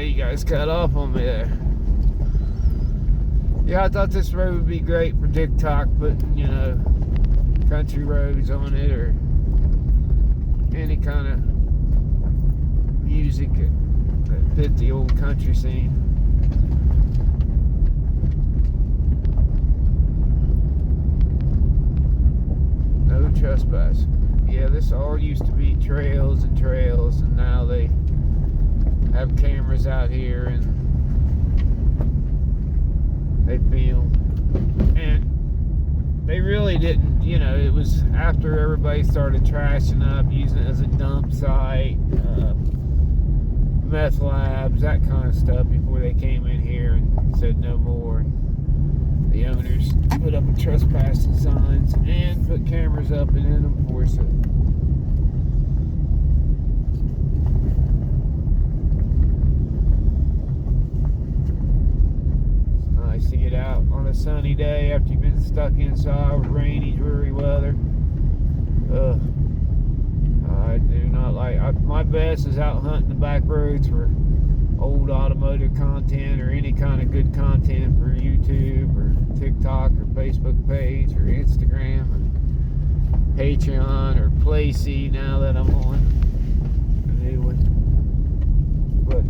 you guys cut off on me there. Yeah, I thought this road would be great for TikTok, putting, country roads on it or any kind of music that fit the old country scene. No trespass. Yeah, this all used to be trails and trails, and now they have cameras out here and they film. And they really didn't, it was after everybody started trashing up, using it as a dump site, meth labs, that kind of stuff, before they came in here and said no more. The owners put up trespassing signs and put cameras up and then enforce it. It's nice to get out on a sunny day after you've been stuck inside with rainy, dreary weather. I do not like. My best is out hunting the back roads for old automotive content or any kind of good content for YouTube or TikTok or Facebook page or Instagram or Patreon or Playsee now that I'm on the new one. But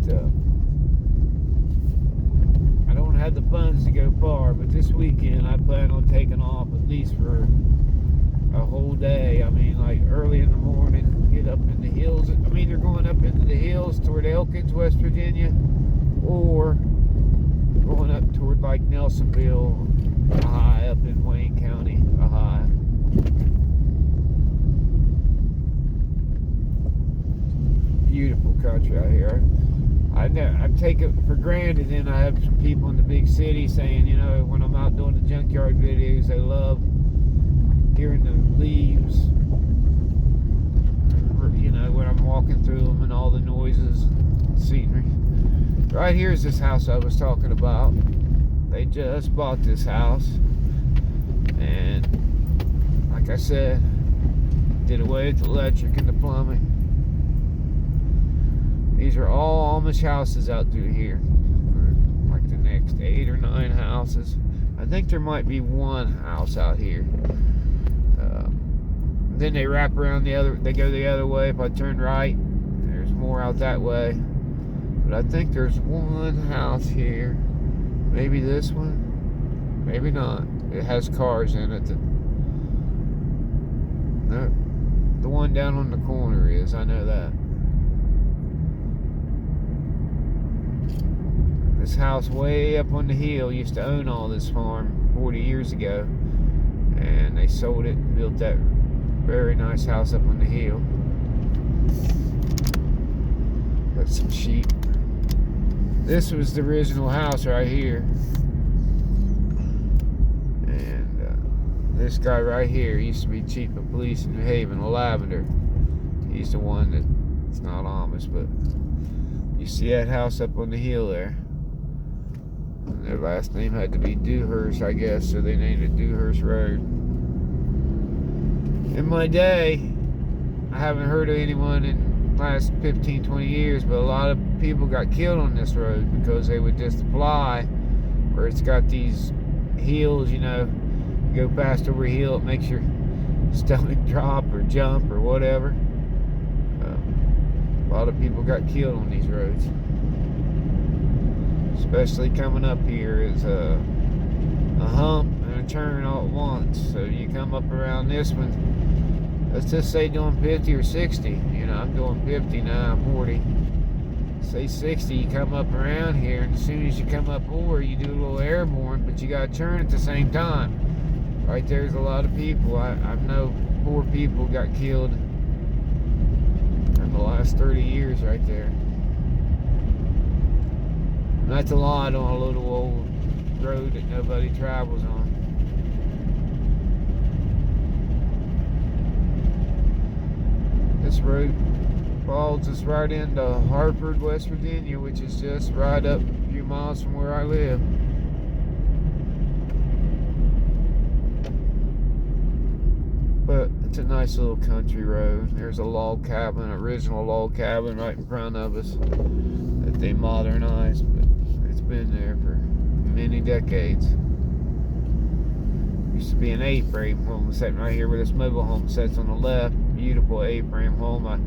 I don't have the funds to go far, but this weekend I plan on taking off at least for a whole day. I mean, like early in the morning, get up in the hills. I'm either going up into the hills toward Elkins, West Virginia, or going up toward like Nelsonville, high up in Wayne County, high. Beautiful country out here. I take it for granted, and I have some people in the big city saying, when I'm out doing the junkyard videos, they love hearing the leaves, when I'm walking through them and all the noises and scenery. Right here is this house I was talking about. They just bought this house, and like I said, did away with the electric and the plumbing. These are all Amish houses out through here, like the next 8 or 9 houses. I think there might be one house out here. Then they wrap around they go the other way. If I turn right, there's more out that way. But I think there's one house here. Maybe this one, maybe not. It has cars in it. No, the one down on the corner is, I know that. This house way up on the hill used to own all this farm 40 years ago. And they sold it and built that very nice house up on the hill. Got some sheep. This was the original house right here. And this guy right here used to be chief of police in New Haven, a Lavender. He's the one that's not Amish, but you see that house up on the hill there. And their last name had to be Dewhurst, I guess, so they named it Dewhurst Road. In my day, I haven't heard of anyone in the last 15, 20 years, but a lot of people got killed on this road because they would just fly, where it's got these hills, you go fast over a hill, it makes your stomach drop or jump or whatever. A lot of people got killed on these roads. Especially coming up here is a hump and a turn all at once. So you come up around this one, let's just say doing 50 or 60. I'm doing 50 now, I'm 40. Say 60, you come up around here, and as soon as you come up over, you do a little airborne, but you got to turn at the same time. Right there's a lot of people. I know 4 people got killed in the last 30 years right there. And that's a lot on a little old road that nobody travels on. This road follows us right into Hartford, West Virginia, which is just right up a few miles from where I live. But it's a nice little country road. There's a log cabin, original log cabin right in front of us. that they modernized, but it's been there for many decades. Used to be an A-frame home sitting right here where this mobile home sits on the left. Beautiful A-frame home I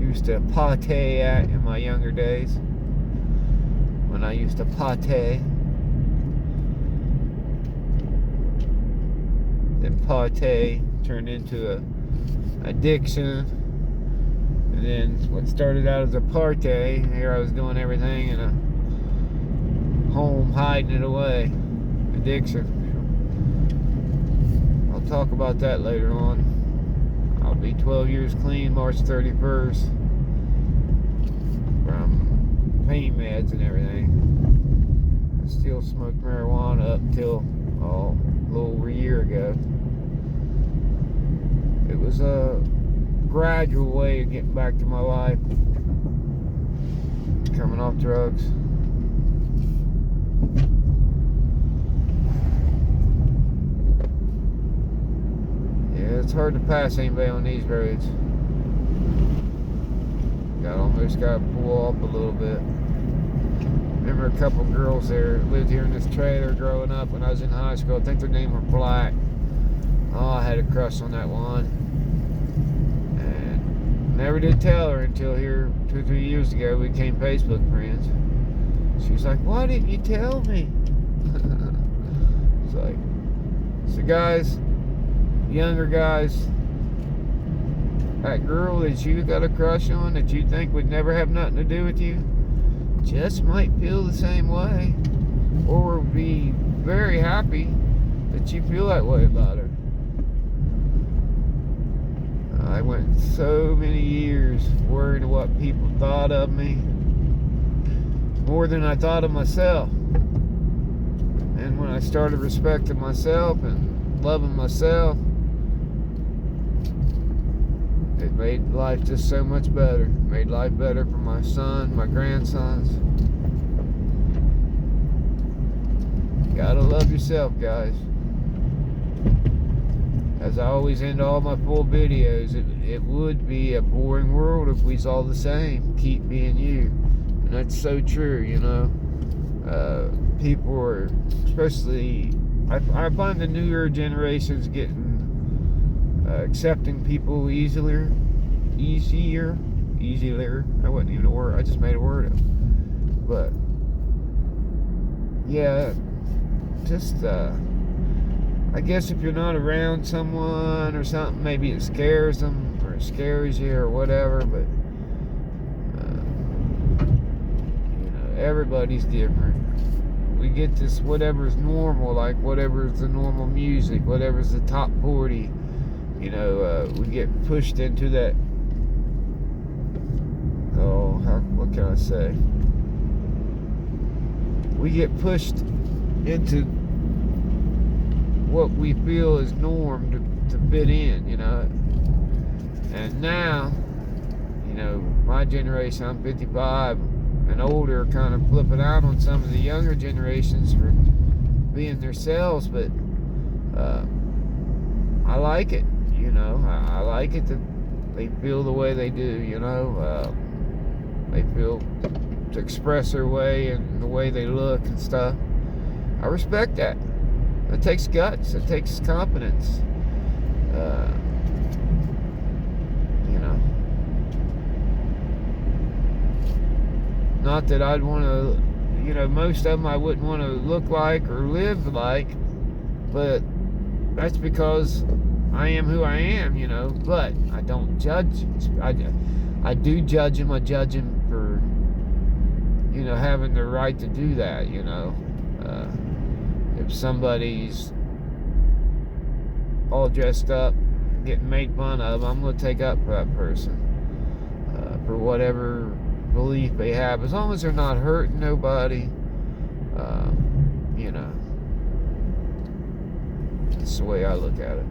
used to pate at in my younger days. When I used to pate. Then pate turned into a addiction. And then what started out as a party, here I was doing everything in a home, hiding it away. Addiction. I'll talk about that later on. I'll be 12 years clean March 31st from pain meds and everything. I still smoked marijuana up till a little over a year ago. It was a gradual way of getting back to my life, coming off drugs. Yeah, it's hard to pass anybody on these roads. Almost got to pull off a little bit. Remember a couple girls there lived here in this trailer growing up when I was in high school. I think their name was Black. Oh, I had a crush on that one. And never did tell her until here 2 or 3 years ago we became Facebook friends. She was like, "Why didn't you tell me?" It's like, so guys, younger guys, that girl that you got a crush on that you think would never have nothing to do with you just might feel the same way, or be very happy that you feel that way about her. I went so many years worrying what people thought of me, more than I thought of myself. And when I started respecting myself and loving myself, it made life just so much better. It made life better for my son, my grandsons. You gotta love yourself, guys. As I always end all my full videos, it would be a boring world if we was all the same. Keep being you. And that's so true, you know. People are, especially, I find the newer generations getting accepting people easier. That wasn't even a word. I just made a word up. But yeah, just I guess if you're not around someone or something, maybe it scares them or it scares you or whatever. But you know, everybody's different. We get this whatever's normal, like whatever's the normal music, whatever's the top 40. You know, we get pushed into that. What can I say? We get pushed into what we feel is norm to fit in, you know. And now, you know, my generation, I'm 55 and older, kind of flipping out on some of the younger generations for being themselves, but I like it, you know. I like it that they feel the way they do, you know. They feel to express their way and the way they look and stuff. I respect that. It takes guts. It takes confidence. You know. Not that I'd want to, you know, most of them I wouldn't want to look like or live like, but that's because I am who I am, you know. But I don't judge. I do judge them. I judge them for, you know, having the right to do that, you know. If somebody's all dressed up, getting made fun of, I'm going to take up for that person. For whatever belief they have. As long as they're not hurting nobody, you know. That's the way I look at it.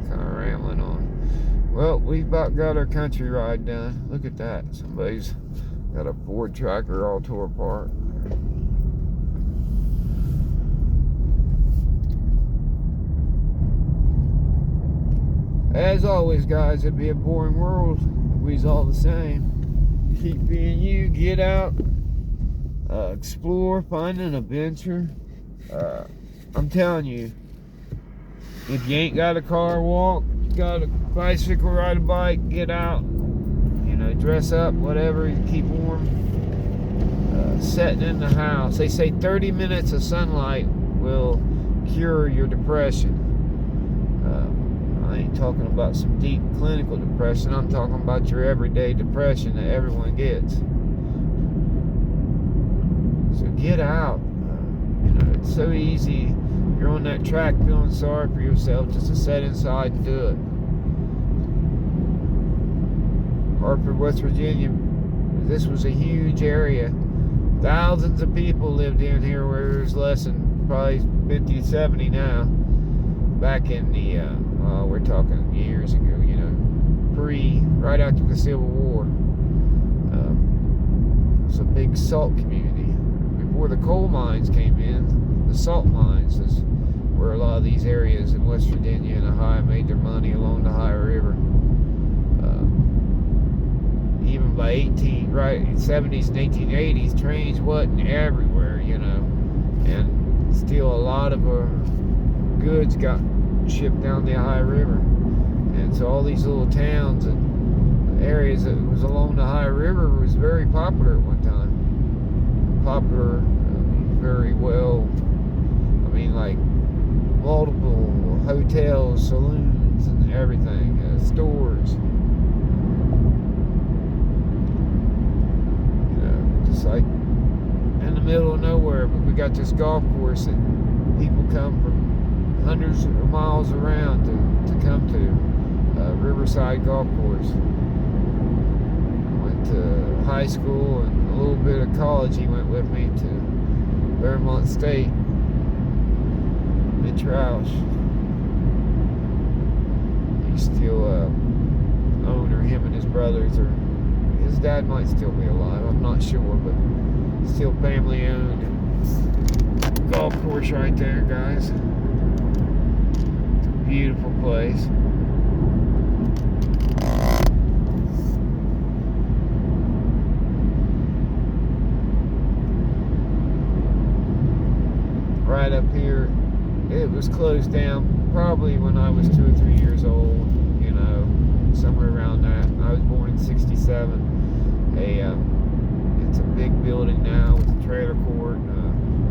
Kind of rambling on. Well, we about got our country ride done. Look at that. Somebody's got a Ford tractor all tore apart. As always, guys, it'd be a boring world if we was all the same. Keep being you. Get out. Explore. Find an adventure. I'm telling you, if you ain't got a car, walk. You got a bicycle, ride a bike, get out. You know, dress up, whatever, keep warm. Sitting in the house. They say 30 minutes of sunlight will cure your depression. I ain't talking about some deep clinical depression. I'm talking about your everyday depression that everyone gets. So get out. You know, it's so easy. You're on that track feeling sorry for yourself just to sit inside and do it. Hartford, West Virginia, this was a huge area. Thousands of people lived in here, where there's less than probably 50, 70 now. Back in the, we're talking years ago, you know, right after the Civil War. It was a big salt community. Before the coal mines came in, the salt mines is where a lot of these areas in West Virginia and Ohio made their money along the Ohio River. Even by 70s and 1880s, trains wasn't everywhere, you know, and still a lot of goods got shipped down the Ohio River, and so all these little towns and areas that was along the Ohio River was very popular at one time. Popular, very well. I mean, like multiple hotels, saloons, and everything, stores. It's like in the middle of nowhere, but we got this golf course that people come from hundreds of miles around to come to. Riverside Golf Course. Went to high school and a little bit of college. He went with me to Vermont State, Mid-Troush. He's still owner. Him and his brothers are. His dad might still be alive, I'm not sure, but still family owned. Golf course right there, guys. It's a beautiful place. Right up here, it was closed down probably when I was 2 or 3 years old, you know, somewhere around that. I was born in 67. It's a big building now with a trailer court,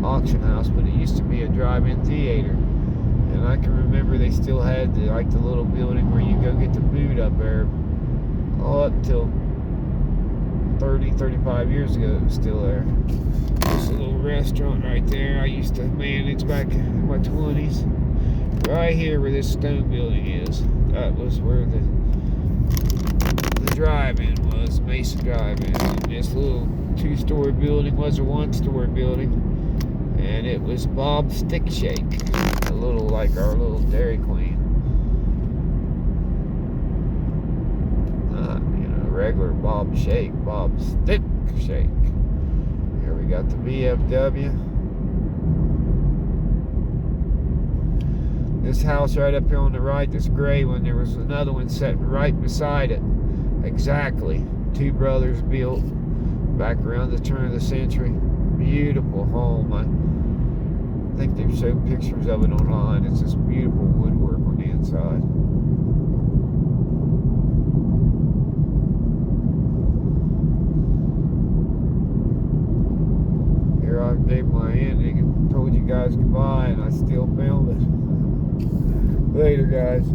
auction house, but it used to be a drive-in theater. And I can remember they still had the little building where you go get the food up there. All up till 30, 35 years ago, it was still there. There's a little restaurant right there I used to manage back in my 20s. Right here where this stone building is. That was where the drive-in was, Mason Drive-In. And this little 2-story building was a 1-story building. And it was Bob's Stick Shake. A little like our little Dairy Queen. Not, you know, regular Bob Shake, Bob's Stick Shake. Here we got the VFW. This house right up here on the right, this gray one, there was another one sitting right beside it. Exactly. 2 brothers built back around the turn of the century. Beautiful home. I think they've showed pictures of it online. It's just beautiful woodwork on the inside. Here I gave my ending and told you guys goodbye, and I still filmed it. Later, guys.